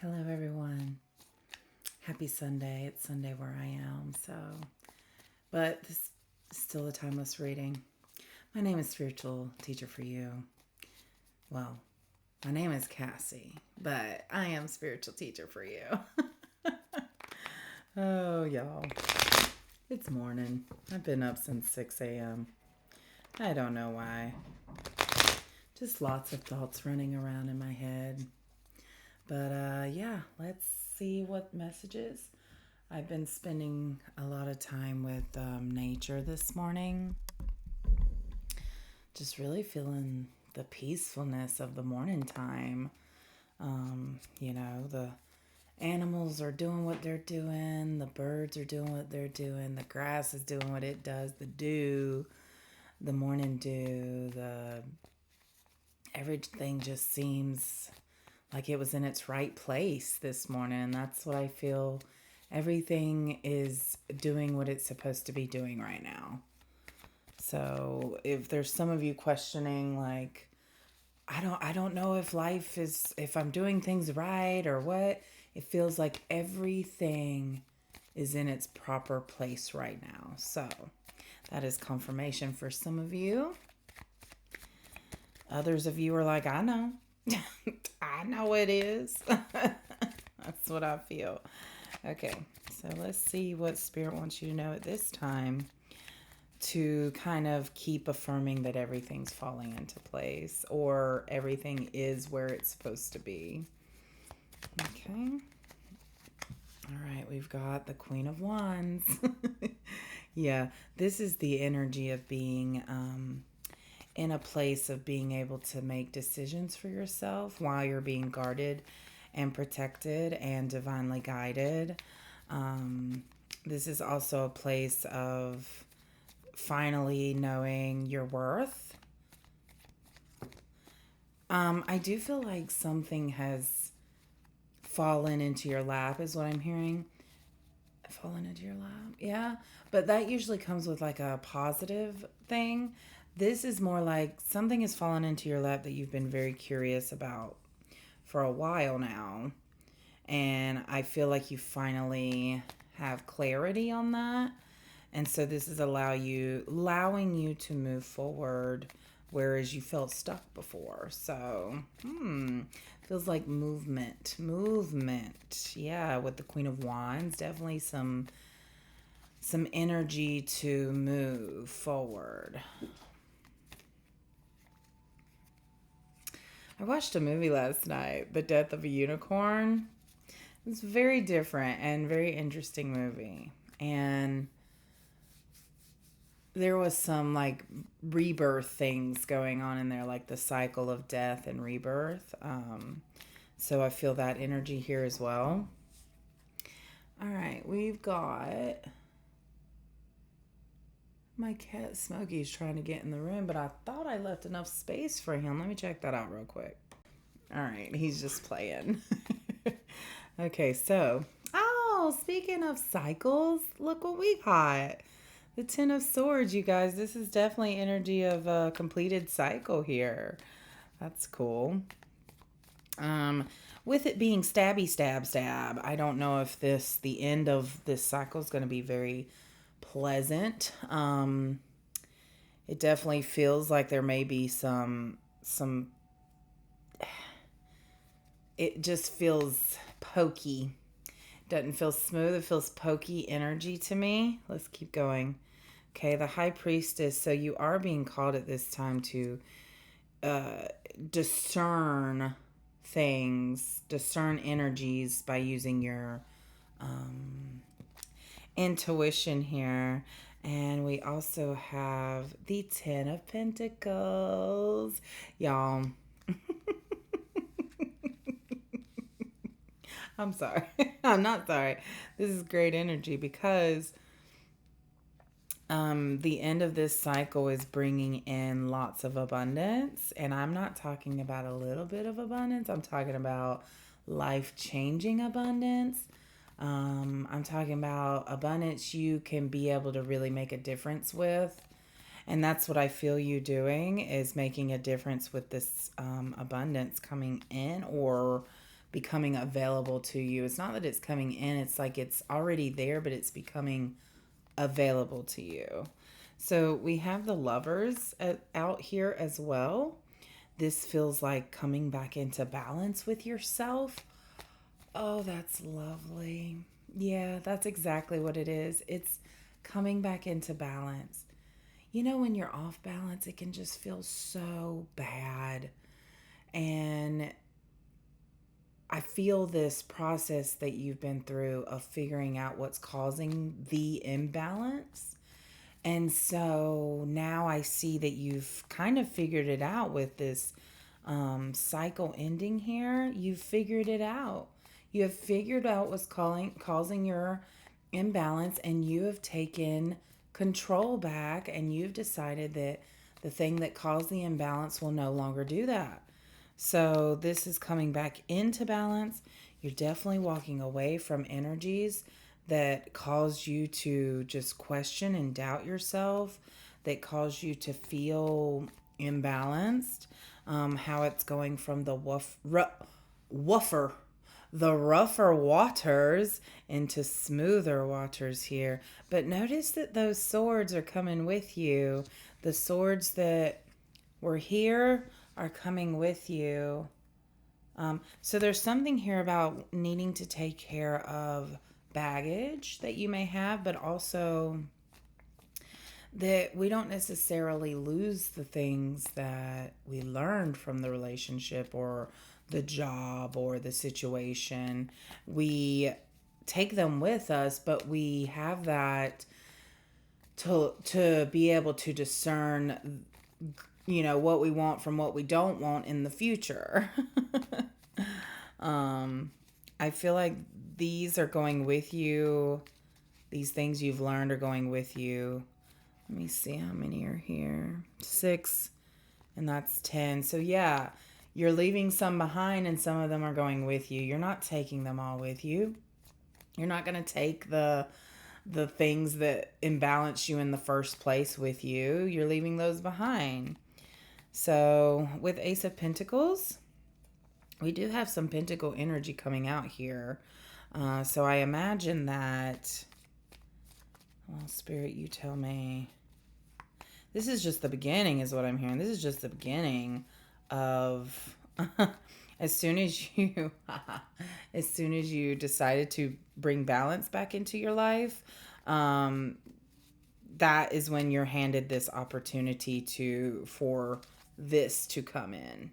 Hello, everyone. Happy Sunday. It's Sunday where I am, but this is still a timeless reading. My name is Spiritual Teacher for You. Well, my name is Cassie, but I am Spiritual Teacher for You. Oh, y'all. It's morning. I've been up since 6 a.m. I don't know why. Just lots of thoughts running around in my head. But yeah, let's see what messages. I've been spending a lot of time with nature this morning. Just really feeling the peacefulness of the morning time. The animals are doing what they're doing, the birds are doing what they're doing, the grass is doing what it does, the dew, the morning dew, the everything just seems like it was in its right place this morning. And that's what I feel. Everything is doing what it's supposed to be doing right now. So if there's some of you questioning, like, I don't know if I'm doing things right or what, it feels like everything is in its proper place right now. So that is confirmation for some of you. Others of you are like, I know. I know it is. That's what I feel. Okay, so let's see what Spirit wants you to know at this time to kind of keep affirming that everything's falling into place or everything is where it's supposed to be. Okay. All right, we've got the Queen of Wands. Yeah, this is the energy of being in a place of being able to make decisions for yourself while you're being guarded and protected and divinely guided. This is also a place of finally knowing your worth. I do feel like something has fallen into your lap, is what I'm hearing. Fallen into your lap, yeah. But that usually comes with like a positive thing. This is more like something has fallen into your lap that you've been very curious about for a while now. And I feel like you finally have clarity on that. And so this is allowing you to move forward, whereas you felt stuck before. So, feels like movement. Yeah, with the Queen of Wands, definitely some energy to move forward. I watched a movie last night, The Death of a Unicorn. It's a very different and very interesting movie. And there was some like rebirth things going on in there, like the cycle of death and rebirth. So I feel that energy here as well. All right, we've got my cat Smokey's trying to get in the room, but I thought I left enough space for him. Let me check that out real quick. All right, he's just playing. Okay, so, speaking of cycles, look what we got. The Ten of Swords, you guys. This is definitely energy of a completed cycle here. That's cool. With it being stabby, stab, I don't know if the end of this cycle is going to be very pleasant. It definitely feels like there may be some, it just feels pokey. Doesn't feel smooth. It feels pokey energy to me. Let's keep going. Okay, the High Priestess. So you are being called at this time to discern things, discern energies by using your intuition here. And we also have the Ten of Pentacles. Y'all. I'm sorry. I'm not sorry. This is great energy because the end of this cycle is bringing in lots of abundance. And I'm not talking about a little bit of abundance. I'm talking about life-changing abundance. I'm talking about abundance you can be able to really make a difference with. And that's what I feel you doing, is making a difference with this abundance coming in or becoming available to you. It's not that it's coming in, it's like it's already there, but it's becoming available to you. So we have the lovers out here as well. This feels like coming back into balance with yourself. Oh, that's lovely. Yeah, that's exactly what it is. It's coming back into balance. You know, when you're off balance, it can just feel so bad. And I feel this process that you've been through of figuring out what's causing the imbalance. And so now I see that you've kind of figured it out with this cycle ending here. You've figured it out. You have figured out what's causing your imbalance, and you have taken control back, and you've decided that the thing that caused the imbalance will no longer do that. So this is coming back into balance. You're definitely walking away from energies that cause you to just question and doubt yourself, that cause you to feel imbalanced. How it's going from the woofer, the rougher waters into smoother waters here. But notice that those swords are coming with you. The swords that were here are coming with you. So there's something here about needing to take care of baggage that you may have, but also that we don't necessarily lose the things that we learned from the relationship or the job or the situation. We take them with us, but we have that to be able to discern, what we want from what we don't want in the future. I feel like these are going with you. These things you've learned are going with you. Let me see how many are here. 6, and that's 10. So yeah, you're leaving some behind and some of them are going with you. You're not taking them all with you. You're not going to take the things that imbalance you in the first place with you. You're leaving those behind. So with Ace of Pentacles, we do have some pentacle energy coming out here. So I imagine that, well, Spirit, you tell me. This is just the beginning is what I'm hearing. This is just the beginning of as soon as you decided to bring balance back into your life, that is when you're handed this opportunity for this to come in.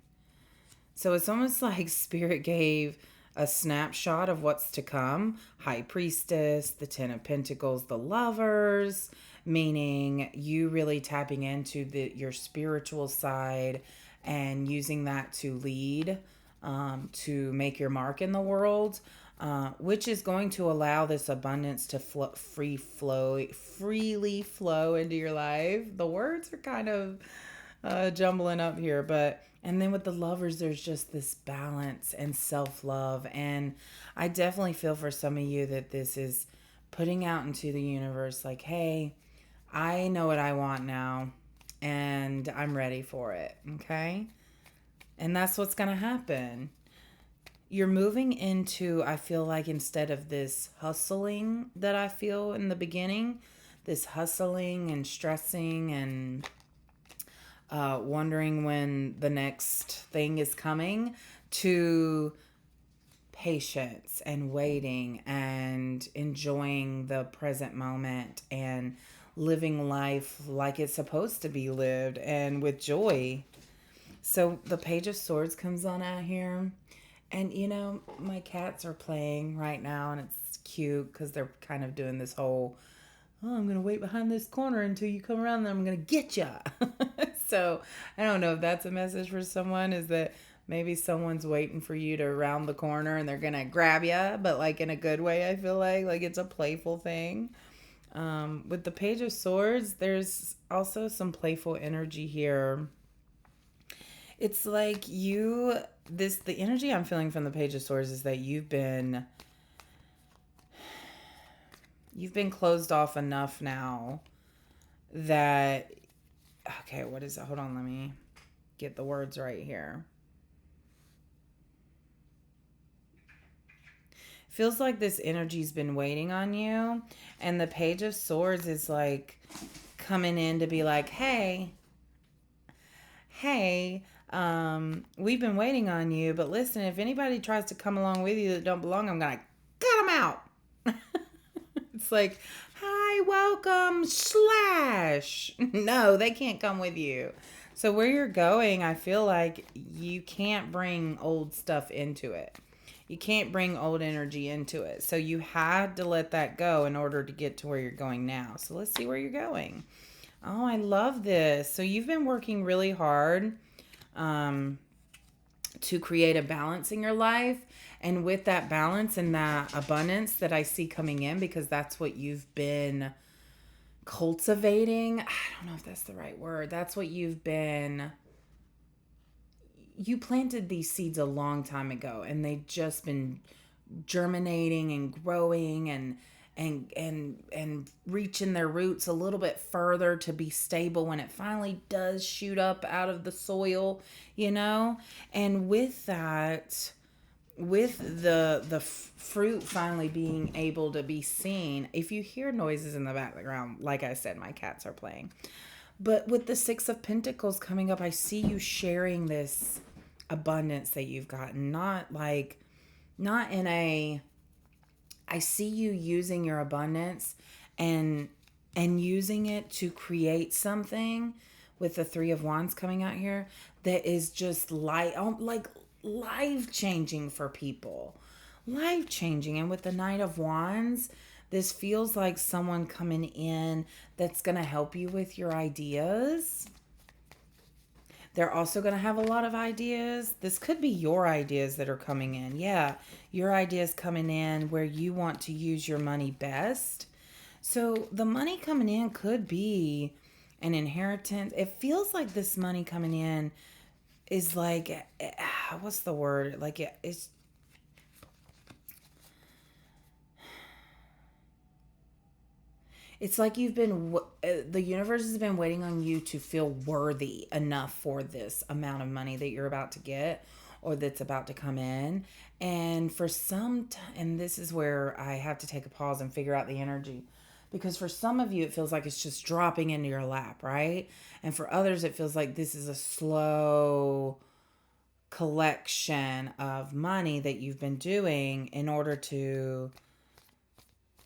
So it's almost like Spirit gave a snapshot of what's to come. High Priestess, the Ten of Pentacles, the Lovers, meaning you really tapping into your spiritual side and using that to lead, to make your mark in the world, which is going to allow this abundance to freely flow into your life. The words are kind of jumbling up here, but and then with the Lovers, there's just this balance and self-love. And I definitely feel for some of you that this is putting out into the universe like, hey, I know what I want now and I'm ready for it. Okay. And that's what's going to happen. You're moving into, I feel like, instead of this hustling that I feel in the beginning, this hustling and stressing and wondering when the next thing is coming, to patience and waiting and enjoying the present moment and living life like it's supposed to be lived and with joy. So the Page of Swords comes on out here. And my cats are playing right now, and it's cute because they're kind of doing this whole, oh, I'm going to wait behind this corner until you come around and I'm going to get ya. So I don't know if that's a message for someone, is that maybe someone's waiting for you to round the corner and they're going to grab ya, but like in a good way. I feel like it's a playful thing. With the Page of Swords, there's also some playful energy here. It's like the energy I'm feeling from the Page of Swords is that you've been closed off enough now that, okay, what is it? Hold on, let me get the words right here. Feels like this energy's been waiting on you. And the Page of Swords is like coming in to be like, hey, we've been waiting on you, but listen, if anybody tries to come along with you that don't belong, I'm gonna cut them out. It's like, hi, welcome, slash. No, they can't come with you. So where you're going, I feel like you can't bring old stuff into it. You can't bring old energy into it. So you had to let that go in order to get to where you're going now. So let's see where you're going. Oh, I love this. So you've been working really hard um, to create a balance in your life. And with that balance and that abundance that I see coming in, because that's what you've been cultivating. I don't know if that's the right word. That's what you planted these seeds a long time ago, and they've just been germinating and growing and reaching their roots a little bit further to be stable when it finally does shoot up out of the soil, you know? And with that, with the fruit finally being able to be seen, if you hear noises in the background, like I said, my cats are playing. But with the Six of Pentacles coming up, I see you sharing this abundance that you've gotten. Not in a, I see you using your abundance and using it to create something with the Three of Wands coming out here that is just like life changing for people. Life changing. And with the Knight of Wands, this feels like someone coming in that's going to help you with your ideas. They're also going to have a lot of ideas. This could be your ideas that are coming in. Yeah, your ideas coming in where you want to use your money best. So the money coming in could be an inheritance. It feels like this money coming in is like, what's the word? Like it's like the universe has been waiting on you to feel worthy enough for this amount of money that you're about to get or that's about to come in. And for and this is where I have to take a pause and figure out the energy. Because for some of you, it feels like it's just dropping into your lap, right? And for others, it feels like this is a slow collection of money that you've been doing in order to,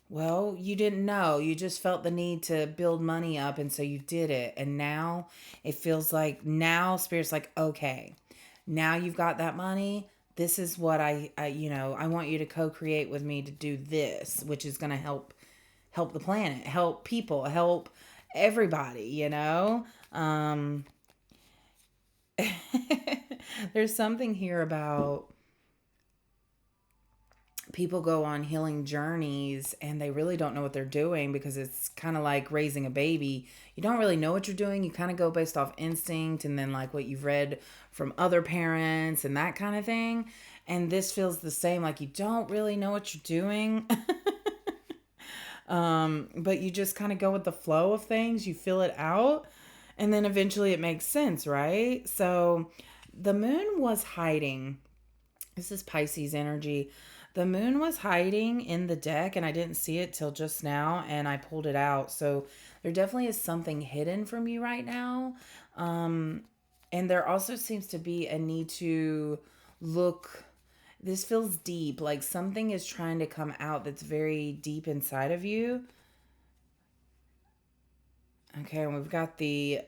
well, you didn't know. You just felt the need to build money up, and so you did it. And now it feels like now Spirit's like, okay, now you've got that money. This is what I want you to co-create with me to do this, which is going to help the planet, help people, help everybody, There's something here about people go on healing journeys and they really don't know what they're doing because it's kind of like raising a baby. You don't really know what you're doing. You kind of go based off instinct and then like what you've read from other parents and that kind of thing. And this feels the same, like you don't really know what you're doing. But you just kind of go with the flow of things. You feel it out and then eventually it makes sense, right? So the moon was hiding. This is Pisces energy. The moon was hiding in the deck and I didn't see it till just now and I pulled it out. So there definitely is something hidden from you right now. And there also seems to be a need to look. This feels deep, like something is trying to come out that's very deep inside of you. Okay, and we've got the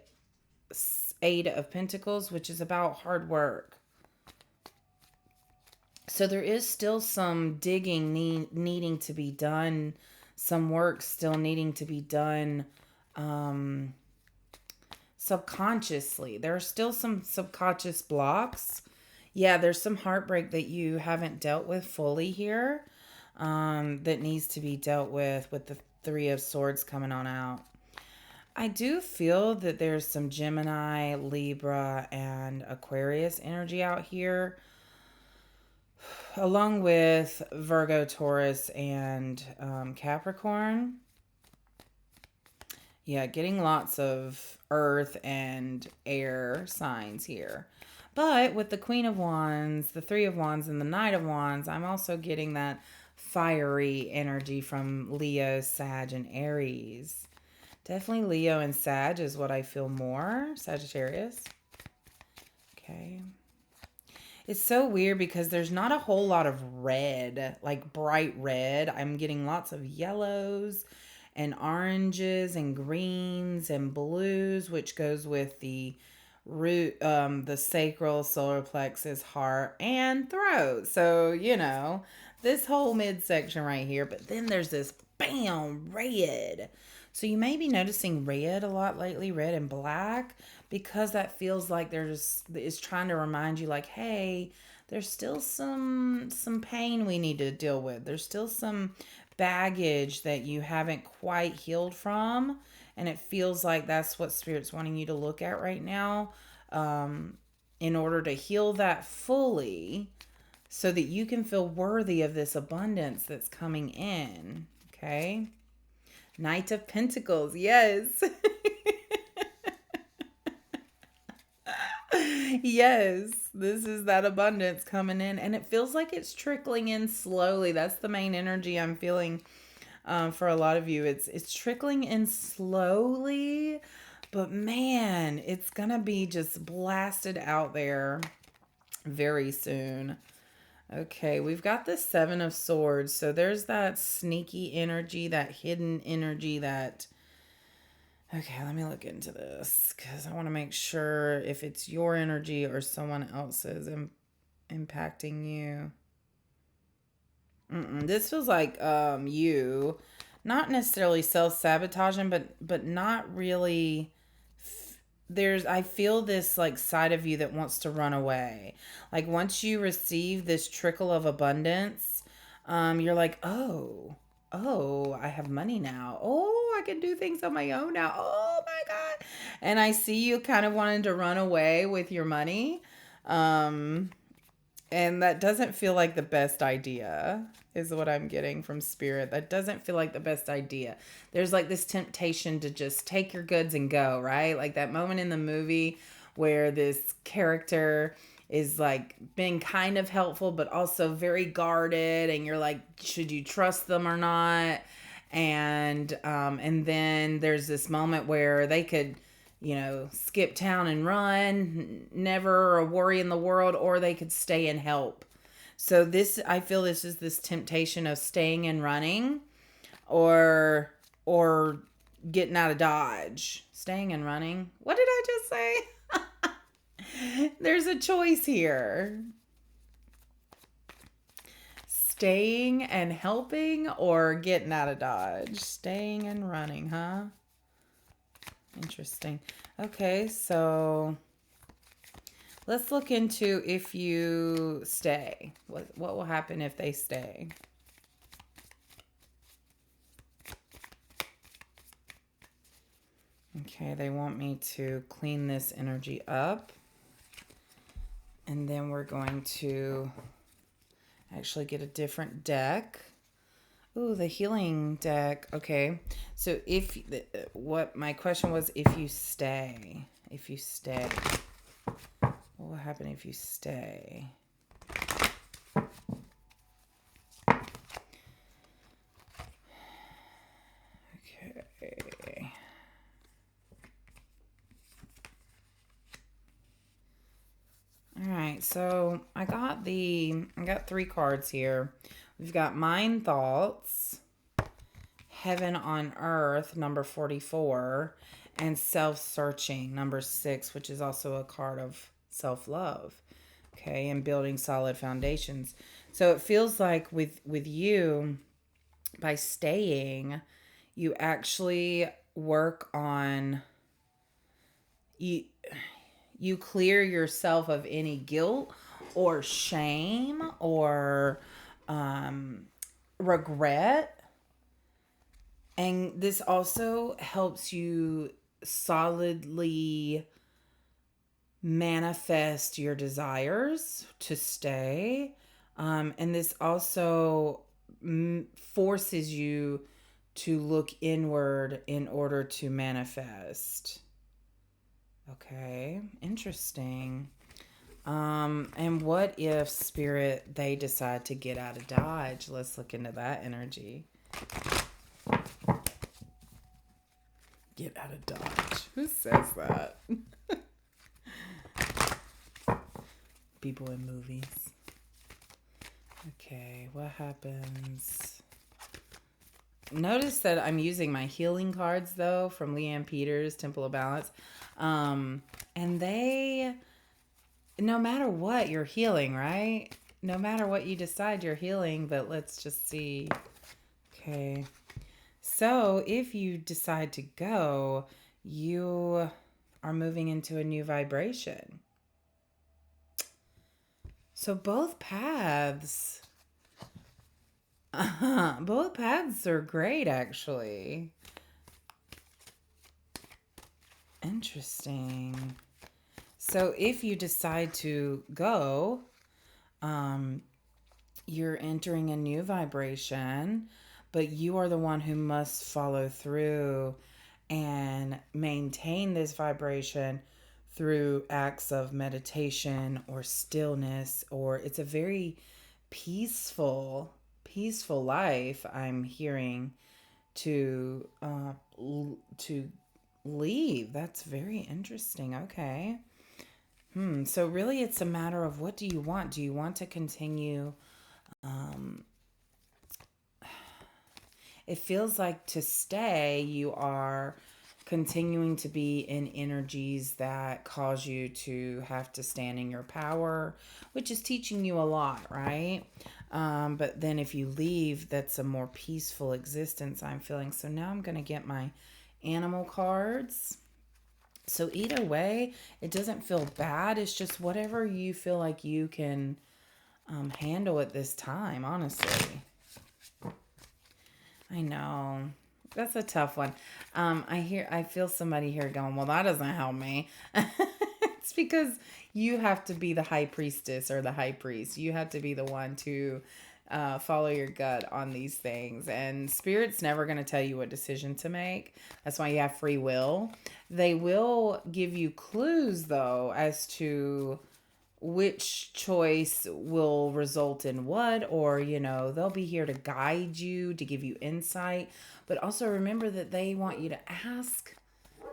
Eight of Pentacles, which is about hard work. So there is still some digging needing to be done, some work still needing to be done subconsciously. There are still some subconscious blocks. Yeah, there's some heartbreak that you haven't dealt with fully here that needs to be dealt with the Three of Swords coming on out. I do feel that there's some Gemini, Libra, and Aquarius energy out here, along with Virgo, Taurus, and Capricorn. Yeah, getting lots of earth and air signs here. But with the Queen of Wands, the Three of Wands, and the Knight of Wands, I'm also getting that fiery energy from Leo, Sag, and Aries. Definitely Leo and Sag is what I feel more. Sagittarius. Okay. It's so weird because there's not a whole lot of red, like bright red. I'm getting lots of yellows and oranges and greens and blues, which goes with the root, the sacral, solar plexus, heart, and throat. So, this whole midsection right here. But then there's this bam, red. So you may be noticing red a lot lately, red and black, because that feels like is trying to remind you, like, hey, there's still some pain we need to deal with. There's still some baggage that you haven't quite healed from, and it feels like that's what Spirit's wanting you to look at right now, in order to heal that fully, so that you can feel worthy of this abundance that's coming in. Okay. Knight of Pentacles, yes. Yes, this is that abundance coming in, and it feels like it's trickling in slowly. That's the main energy I'm feeling, for a lot of you. It's trickling in slowly, but man, it's gonna be just blasted out there very soon. Okay, we've got the Seven of Swords. So there's that sneaky energy, that hidden energy, that... Okay, let me look into this because I want to make sure if it's your energy or someone else's impacting you. This feels like you, not necessarily self-sabotaging, but not really. I feel this like side of you that wants to run away. Like once you receive this trickle of abundance, you're like, oh, I have money now. Oh, I can do things on my own now. Oh my God. And I see you kind of wanting to run away with your money. And that doesn't feel like the best idea, is what I'm getting from Spirit. That doesn't feel like the best idea. There's like this temptation to just take your goods and go, right? Like that moment in the movie where this character is like being kind of helpful, but also very guarded. And you're like, should you trust them or not? And then there's this moment where they could, skip town and run, never a worry in the world, or they could stay and help. So I feel this is this temptation of staying and running, or getting out of Dodge. Staying and running. What did I just say? There's a choice here. Staying and helping or getting out of Dodge. Staying and running, huh? Interesting. Okay, so let's look into if you stay. What will happen if they stay? Okay, they want me to clean this energy up. And then we're going to actually get a different deck. Ooh, the healing deck. Okay. So what my question was, if you stay. What will happen if you stay? Okay. All right. So I got 3 cards here. We've got Mind Thoughts, Heaven on Earth, number 44, and Self-Searching, number 6, which is also a card of self-love. Okay, and building solid foundations. So it feels like with you, by staying, you actually work on... You clear yourself of any guilt or shame or regret. And this also helps you solidly manifest your desires to stay. And this also forces you to look inward in order to manifest. Okay, interesting. And what if spirit, they decide to get out of Dodge? Let's look into that energy. Get out of Dodge. Who says that? People in movies. Okay, what happens? Notice that I'm using my healing cards, though, from Leanne Peters, Temple of Balance. And they, no matter what, you're healing, right? No matter what you decide, you're healing. But let's just see. Okay. So if you decide to go, you are moving into a new vibration. So both paths, both paths are great, actually. Interesting. So if you decide to go, you're entering a new vibration, but you are the one who must follow through and maintain this vibration through acts of meditation or stillness, or it's a very peaceful life, I'm hearing, to to leave. That's very interesting. Okay. So really it's a matter of, what do you want? Do you want to continue? It feels like to stay, you are continuing to be in energies that cause you to have to stand in your power, which is teaching you a lot, right? But then if you leave, that's a more peaceful existence, I'm feeling. So now I'm going to get my animal cards. So either way, it doesn't feel bad. It's just whatever you feel like you can handle at this time, honestly. I know. That's a tough one. I feel somebody here going, well, that doesn't help me. It's because you have to be the high priestess or the high priest. You have to be the one to follow your gut on these things. And spirit's never going to tell you what decision to make. That's why you have free will. They will give you clues, though, as to which choice will result in what, or they'll be here to guide you, to give you insight. But also remember that they want you to ask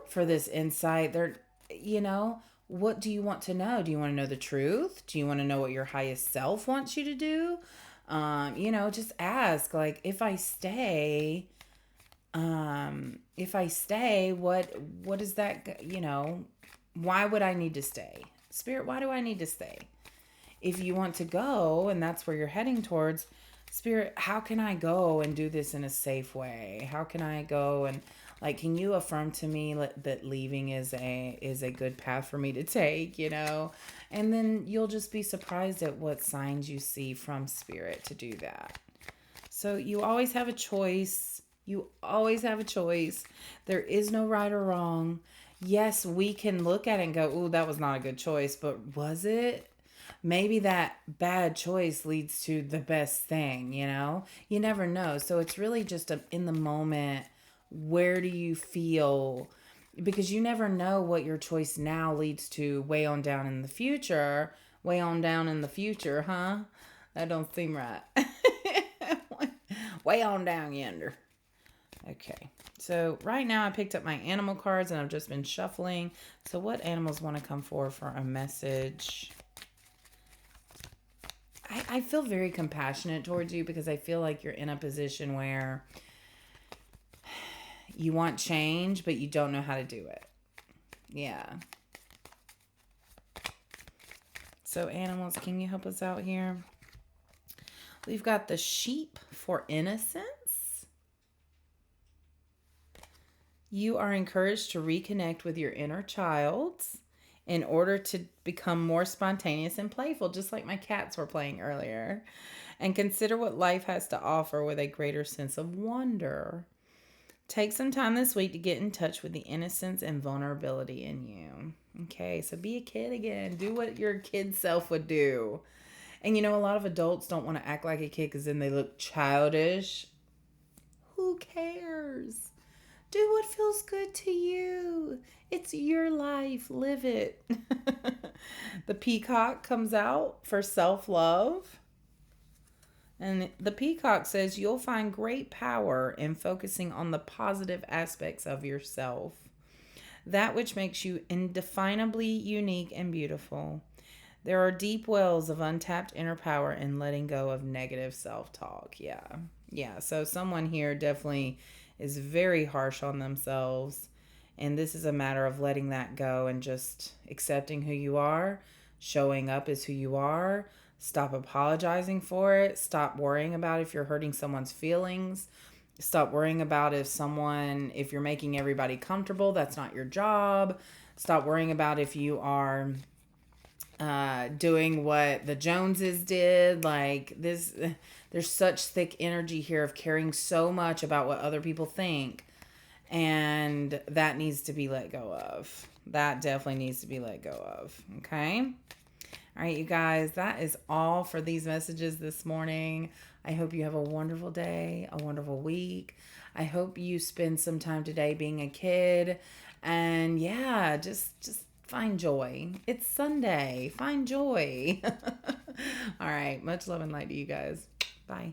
for this insight. What do you want to know? Do you want to know the truth? Do you want to know what your highest self wants you to do? Just ask, like, if I stay, what is that, why would I need to stay? Spirit, why do I need to stay? If you want to go and that's where you're heading towards, Spirit, how can I go and do this in a safe way? How can I go and, like, can you affirm to me that leaving is a good path for me to take, And then you'll just be surprised at what signs you see from Spirit to do that. So you always have a choice. You always have a choice. There is no right or wrong. Yes, we can look at it and go, ooh, that was not a good choice, but was it? Maybe that bad choice leads to the best thing, You never know. So it's really just in the moment, where do you feel? Because you never know what your choice now leads to way on down in the future. Way on down in the future, huh? That don't seem right. Way on down yonder. Okay, so right now I picked up my animal cards and I've just been shuffling. So what animals want to come forward for a message? I feel very compassionate towards you because I feel like you're in a position where you want change, but you don't know how to do it. Yeah. So animals, can you help us out here? We've got the sheep for innocence. You are encouraged to reconnect with your inner child in order to become more spontaneous and playful, just like my cats were playing earlier. And consider what life has to offer with a greater sense of wonder. Take some time this week to get in touch with the innocence and vulnerability in you. Okay, so be a kid again. Do what your kid self would do. And a lot of adults don't want to act like a kid because then they look childish. Who cares? Do what feels good to you. It's your life. Live it. The peacock comes out for self love. And the peacock says you'll find great power in focusing on the positive aspects of yourself, that which makes you indefinably unique and beautiful. There are deep wells of untapped inner power in letting go of negative self talk. Yeah. Yeah. So someone here definitely is very harsh on themselves. And this is a matter of letting that go and just accepting who you are, showing up as who you are. Stop apologizing for it. Stop worrying about if you're hurting someone's feelings. Stop worrying about if you're making everybody comfortable. That's not your job. Stop worrying about if you are doing what the Joneses did. Like this, there's such thick energy here of caring so much about what other people think. And that needs to be let go of. That definitely needs to be let go of. Okay. All right, you guys, that is all for these messages this morning. I hope you have a wonderful day, a wonderful week. I hope you spend some time today being a kid. And yeah, just find joy. It's Sunday. Find joy. All right. Much love and light to you guys. Bye.